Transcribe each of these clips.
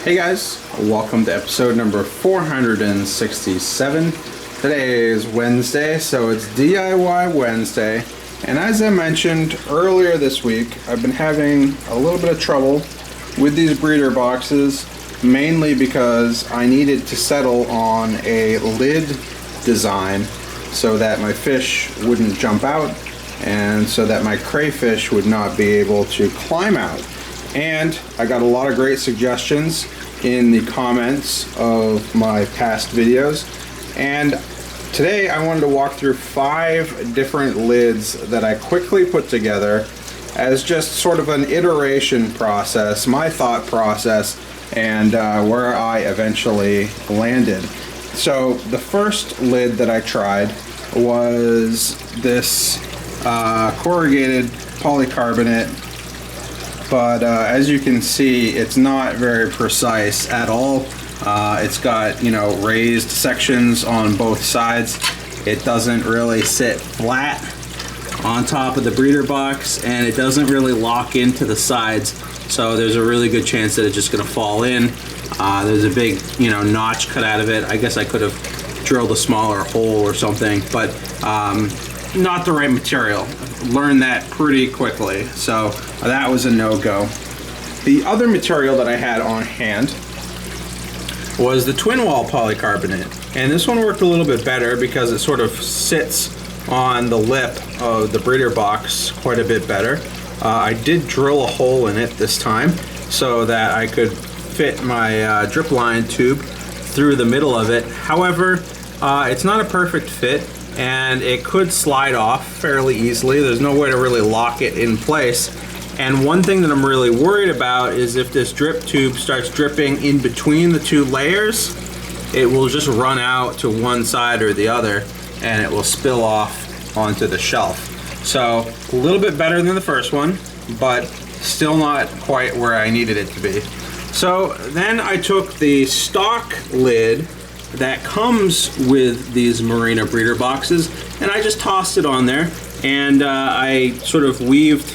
Hey guys, welcome to episode number 467. Today is Wednesday, so it's DIY Wednesday. And as I mentioned earlier this week, I've been having a little bit of trouble with these breeder boxes, mainly because I needed to settle on a lid design so that my fish wouldn't jump out and so that my crayfish would not be able to climb out. And I got a lot of great suggestions in the comments of my past videos, and today I wanted to walk through 5 different lids that I quickly put together as just sort of an iteration process, my thought process, and where I eventually landed. So the first lid that I tried was this corrugated polycarbonate, but as you can see, it's not very precise at all. It's got, raised sections on both sides. It doesn't really sit flat on top of the breeder box, and it doesn't really lock into the sides, so there's a really good chance that it's just going to fall in. There's a big notch cut out of it. I guess I could have drilled a smaller hole or something, but not the right material. Learned that pretty quickly, so that was a no-go. The other material that I had on hand was the twin wall polycarbonate, and this one worked a little bit better because it sort of sits on the lip of the breeder box quite a bit better. I did drill a hole in it this time so that I could fit my drip line tube through the middle of it. However, it's not a perfect fit, and it could slide off fairly easily. There's no way to really lock it in place. And one thing that I'm really worried about is if this drip tube starts dripping in between the 2 layers, it will just run out to one side or the other, and it will spill off onto the shelf. So a little bit better than the first one, but still not quite where I needed it to be. So then I took the stock lid that comes with these Marina breeder boxes, and I just tossed it on there, and I sort of weaved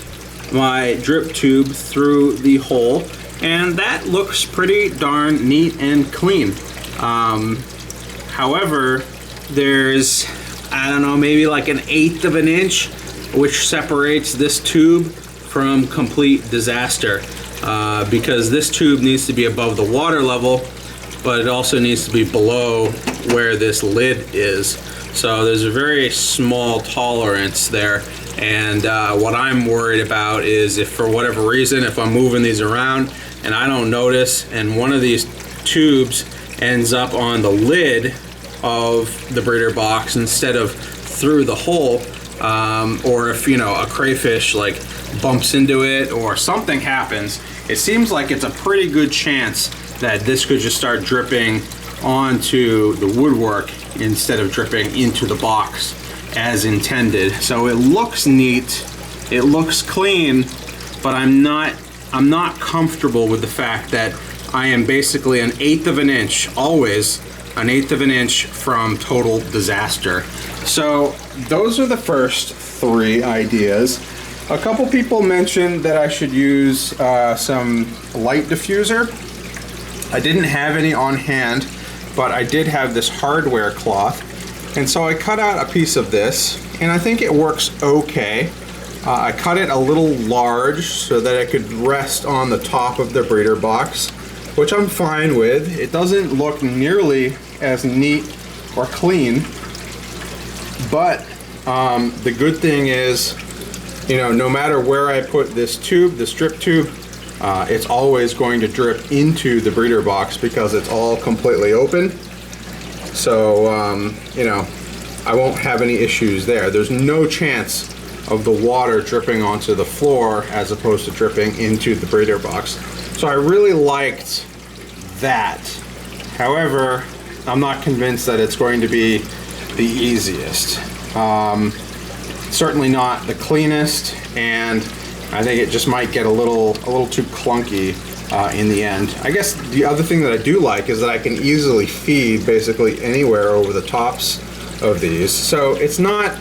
my drip tube through the hole, and that looks pretty darn neat and clean. However, there's, I don't know, maybe like 1/8 of an inch which separates this tube from complete disaster, because this tube needs to be above the water level, but it also needs to be below where this lid is. So there's a very small tolerance there, and what I'm worried about is if for whatever reason, if I'm moving these around and I don't notice and one of these tubes ends up on the lid of the breeder box instead of through the hole, or if a crayfish like bumps into it or something happens, it seems like it's a pretty good chance that this could just start dripping onto the woodwork instead of dripping into the box as intended. So it looks neat, it looks clean, but I'm not comfortable with the fact that I am basically 1/8 of an inch, always 1/8 of an inch from total disaster. So those are the first 3 ideas. A couple people mentioned that I should use some light diffuser. I didn't have any on hand, but I did have this hardware cloth, and so I cut out a piece of this, and I think it works okay. I cut it a little large so that it could rest on the top of the breeder box, which I'm fine with. It doesn't look nearly as neat or clean, but the good thing is, no matter where I put this tube, this drip tube, it's always going to drip into the breeder box because it's all completely open. So, I won't have any issues there. There's no chance of the water dripping onto the floor as opposed to dripping into the breeder box. So I really liked that. However, I'm not convinced that it's going to be the easiest. Certainly not the cleanest, and I think it just might get a little too clunky in the end. I guess the other thing that I do like is that I can easily feed basically anywhere over the tops of these. So it's not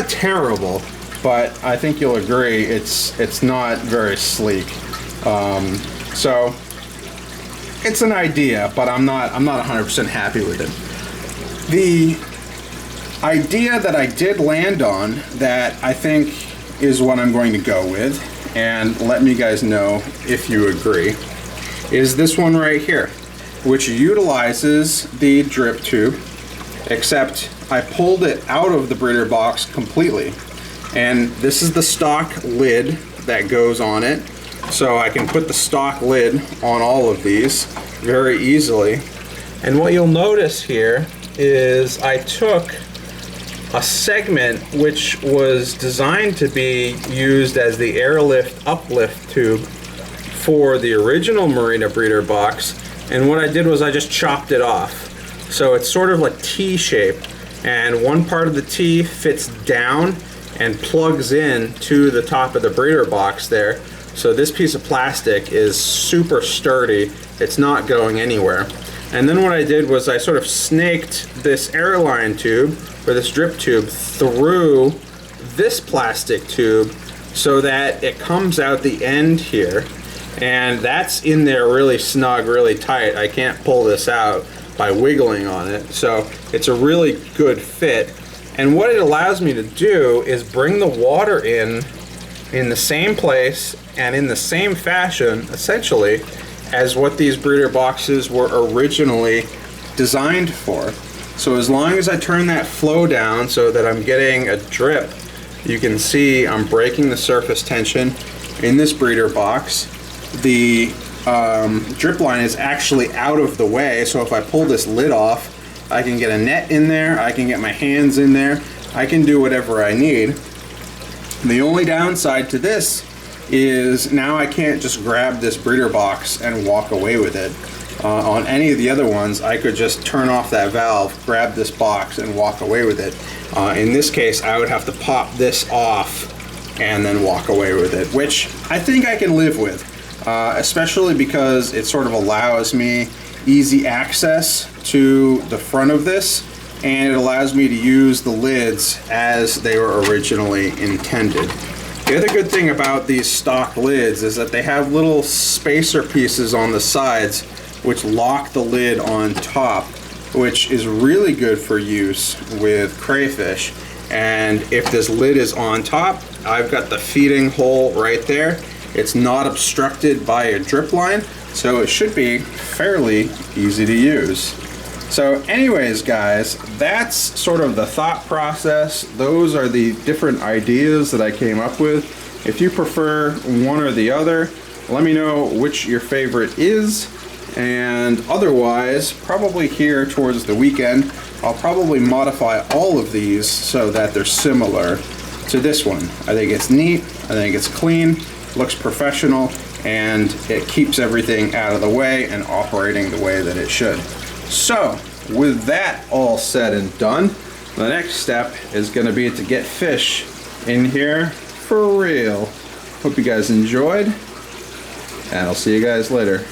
terrible, but I think you'll agree it's not very sleek. So it's an idea, but I'm not 100% happy with it. The idea that I did land on that I think is what I'm going to go with, and let me guys know if you agree, is this one right here, which utilizes the drip tube, except I pulled it out of the breeder box completely. And this is the stock lid that goes on it. So I can put the stock lid on all of these very easily. And what you'll notice here is I took a segment which was designed to be used as the airlift uplift tube for the original Marina breeder box, and what I did was I just chopped it off. So it's sort of like T-shape, and one part of the T fits down and plugs in to the top of the breeder box there. So this piece of plastic is super sturdy, it's not going anywhere. And then what I did was I sort of snaked this airline tube, or this drip tube, through this plastic tube so that it comes out the end here. And that's in there really snug, really tight. I can't pull this out by wiggling on it. So it's a really good fit. And what it allows me to do is bring the water in the same place and in the same fashion, essentially, as what these breeder boxes were originally designed for. So as long as I turn that flow down so that I'm getting a drip, you can see I'm breaking the surface tension in this breeder box. The drip line is actually out of the way, so if I pull this lid off, I can get a net in there, I can get my hands in there, I can do whatever I need. The only downside to this is now I can't just grab this breeder box and walk away with it. On any of the other ones, I could just turn off that valve, grab this box, and walk away with it. In this case, I would have to pop this off and then walk away with it, which I think I can live with, especially because it sort of allows me easy access to the front of this, and it allows me to use the lids as they were originally intended. The other good thing about these stock lids is that they have little spacer pieces on the sides which lock the lid on top, which is really good for use with crayfish. And if this lid is on top, I've got the feeding hole right there. It's not obstructed by a drip line, so it should be fairly easy to use. So anyways, guys, that's sort of the thought process. Those are the different ideas that I came up with. If you prefer one or the other, let me know which your favorite is. And otherwise, probably here towards the weekend, I'll probably modify all of these so that they're similar to this one. I think it's neat, I think it's clean, looks professional, and it keeps everything out of the way and operating the way that it should. So, with that all said and done, the next step is going to be to get fish in here for real. Hope you guys enjoyed, and I'll see you guys later.